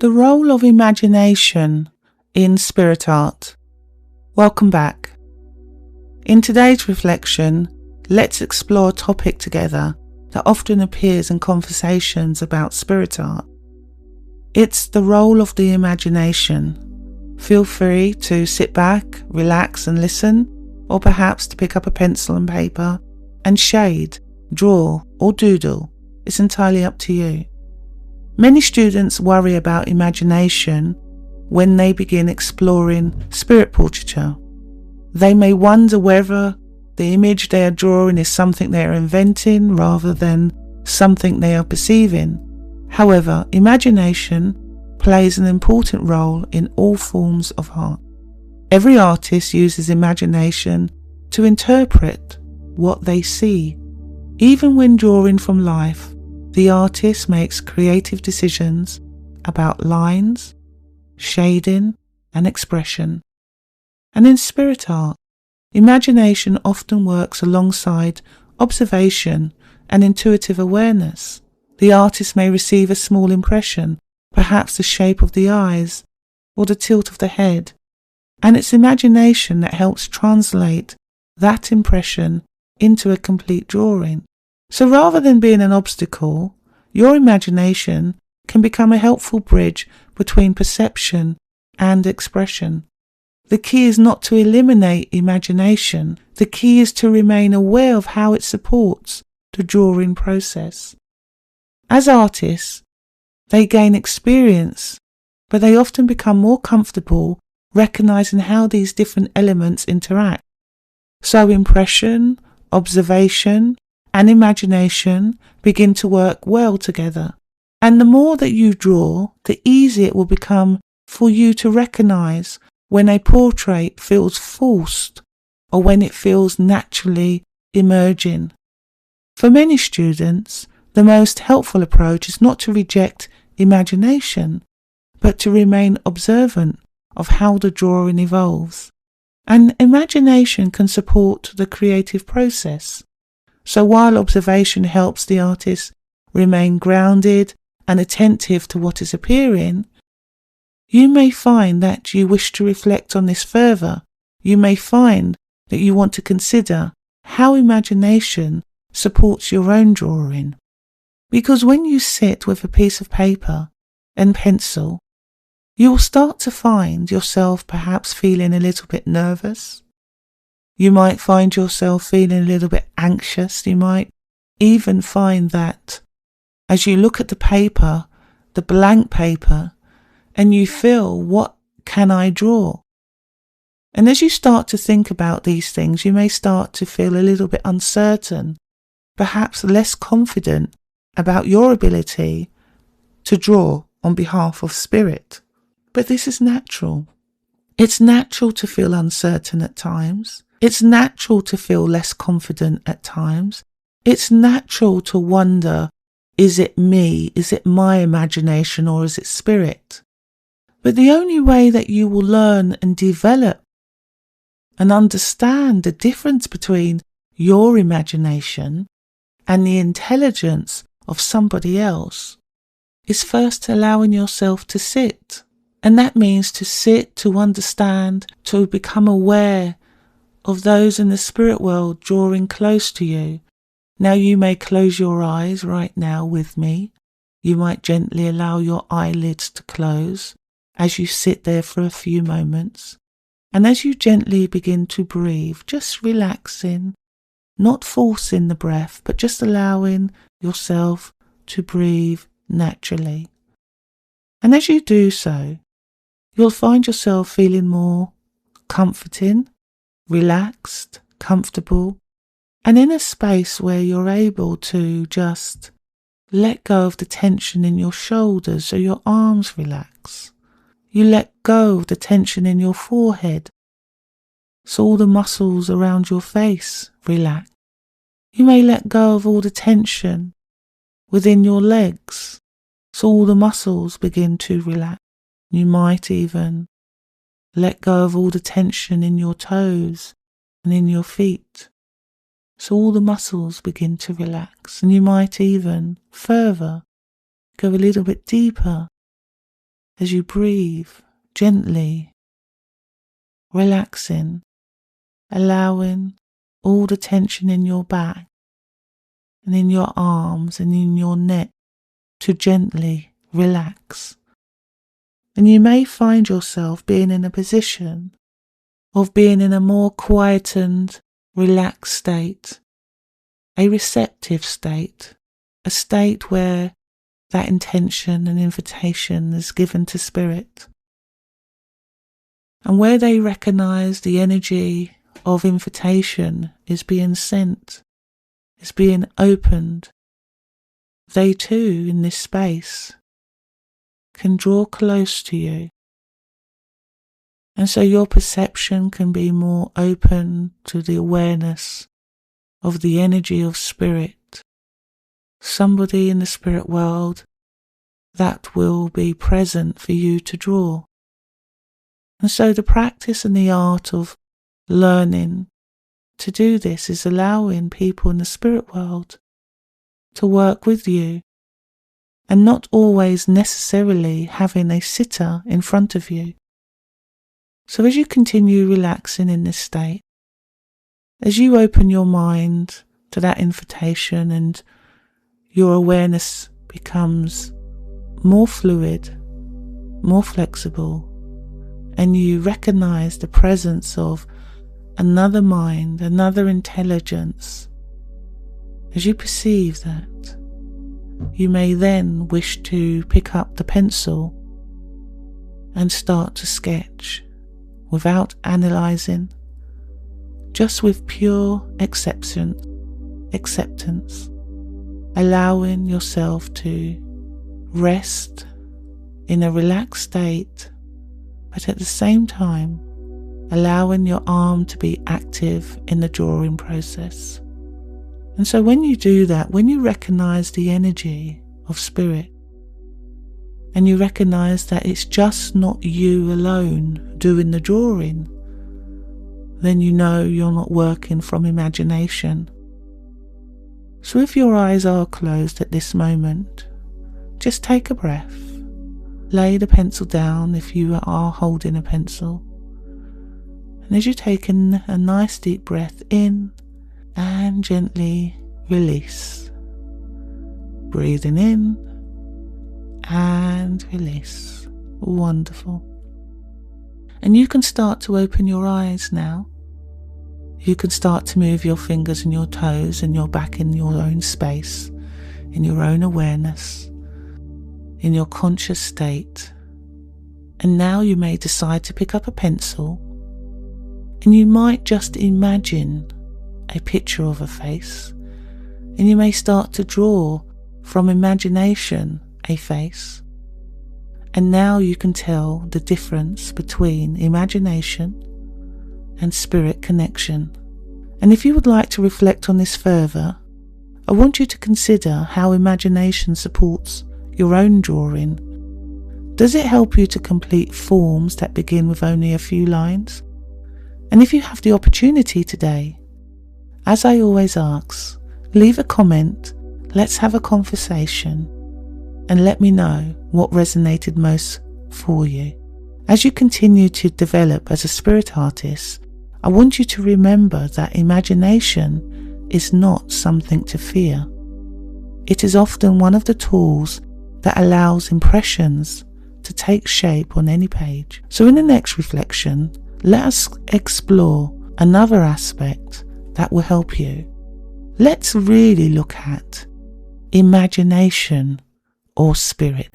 The role of imagination in spirit art. Welcome back. In today's reflection, let's explore a topic together that often appears in conversations about spirit art. It's the role of the imagination. Feel free to sit back, relax and listen, or perhaps to pick up a pencil and paper and shade, draw or doodle. It's entirely up to you. Many students worry about imagination when they begin exploring spirit portraiture. They may wonder whether the image they are drawing is something they are inventing rather than something they are perceiving. However, imagination plays an important role in all forms of art. Every artist uses imagination to interpret what they see. Even when drawing from life, the artist makes creative decisions about lines, shading, and expression. And in spirit art, imagination often works alongside observation and intuitive awareness. The artist may receive a small impression, perhaps the shape of the eyes or the tilt of the head, and it's imagination that helps translate that impression into a complete drawing. So rather than being an obstacle, your imagination can become a helpful bridge between perception and expression. The key is not to eliminate imagination. The key is to remain aware of how it supports the drawing process. As artists, they gain experience, but they often become more comfortable recognizing how these different elements interact. So impression, observation, and imagination begin to work well together. And the more that you draw, the easier it will become for you to recognize when a portrait feels forced or when it feels naturally emerging. For many students, the most helpful approach is not to reject imagination, but to remain observant of how the drawing evolves. And imagination can support the creative process. So while observation helps the artist remain grounded and attentive to what is appearing, you may find that you wish to reflect on this further. You may find that you want to consider how imagination supports your own drawing. Because when you sit with a piece of paper and pencil, you will start to find yourself perhaps feeling a little bit nervous. You might find yourself feeling a little bit anxious. You might even find that as you look at the paper, the blank paper, and you feel, what can I draw? And as you start to think about these things, you may start to feel a little bit uncertain, perhaps less confident about your ability to draw on behalf of spirit. But this is natural. It's natural to feel uncertain at times. It's natural to feel less confident at times. It's natural to wonder, is it me? Is it my imagination or is it spirit? But the only way that you will learn and develop and understand the difference between your imagination and the intelligence of somebody else is first allowing yourself to sit. And that means to sit, to understand, to become aware of those in the spirit world drawing close to you. Now you may close your eyes right now with me. You might gently allow your eyelids to close as you sit there for a few moments. And as you gently begin to breathe, just relaxing, not forcing the breath, but just allowing yourself to breathe naturally. And as you do so, you'll find yourself feeling more comforting, relaxed, comfortable, and in a space where you're able to just let go of the tension in your shoulders so your arms relax. You let go of the tension in your forehead so all the muscles around your face relax. You may let go of all the tension within your legs so all the muscles begin to relax. You might even let go of all the tension in your toes and in your feet So all the muscles begin to relax, and you might even further go a little bit deeper as you breathe gently, relaxing, allowing all the tension in your back and in your arms and in your neck to gently relax. And you may find yourself being in a position of being in a more quietened, relaxed state, a receptive state, a state where that intention and invitation is given to Spirit, and where they recognize the energy of invitation is being sent, is being opened. They too, in this space, can draw close to you. And so your perception can be more open to the awareness of the energy of Spirit, somebody in the spirit world that will be present for you to draw. And so the practice and the art of learning to do this is allowing people in the spirit world to work with you, and not always necessarily having a sitter in front of you. So as you continue relaxing in this state, as you open your mind to that invitation and your awareness becomes more fluid, more flexible, and you recognize the presence of another mind, another intelligence, as you perceive that, you may then wish to pick up the pencil and start to sketch without analysing, just with pure acceptance, allowing yourself to rest in a relaxed state, but at the same time allowing your arm to be active in the drawing process. And so when you do that, when you recognise the energy of Spirit, and you recognise that it's just not you alone doing the drawing, then you know you're not working from imagination. So if your eyes are closed at this moment, just take a breath. Lay the pencil down if you are holding a pencil. And as you take in a nice deep breath in and gently release. Breathing in and release. Wonderful. And you can start to open your eyes now. You can start to move your fingers and your toes, and you're back in your own space, in your own awareness, in your conscious state. And now you may decide to pick up a pencil, and you might just imagine a picture of a face, and you may start to draw from imagination a face. And now you can tell the difference between imagination and spirit connection. And if you would like to reflect on this further, I want you to consider how imagination supports your own drawing. Does it help you to complete forms that begin with only a few lines? And if you have the opportunity today, as I always ask, leave a comment, let's have a conversation, and let me know what resonated most for you. As you continue to develop as a spirit artist, I want you to remember that imagination is not something to fear. It is often one of the tools that allows impressions to take shape on any page. So in the next reflection, let us explore another aspect that will help you. Let's really look at imagination or spirit.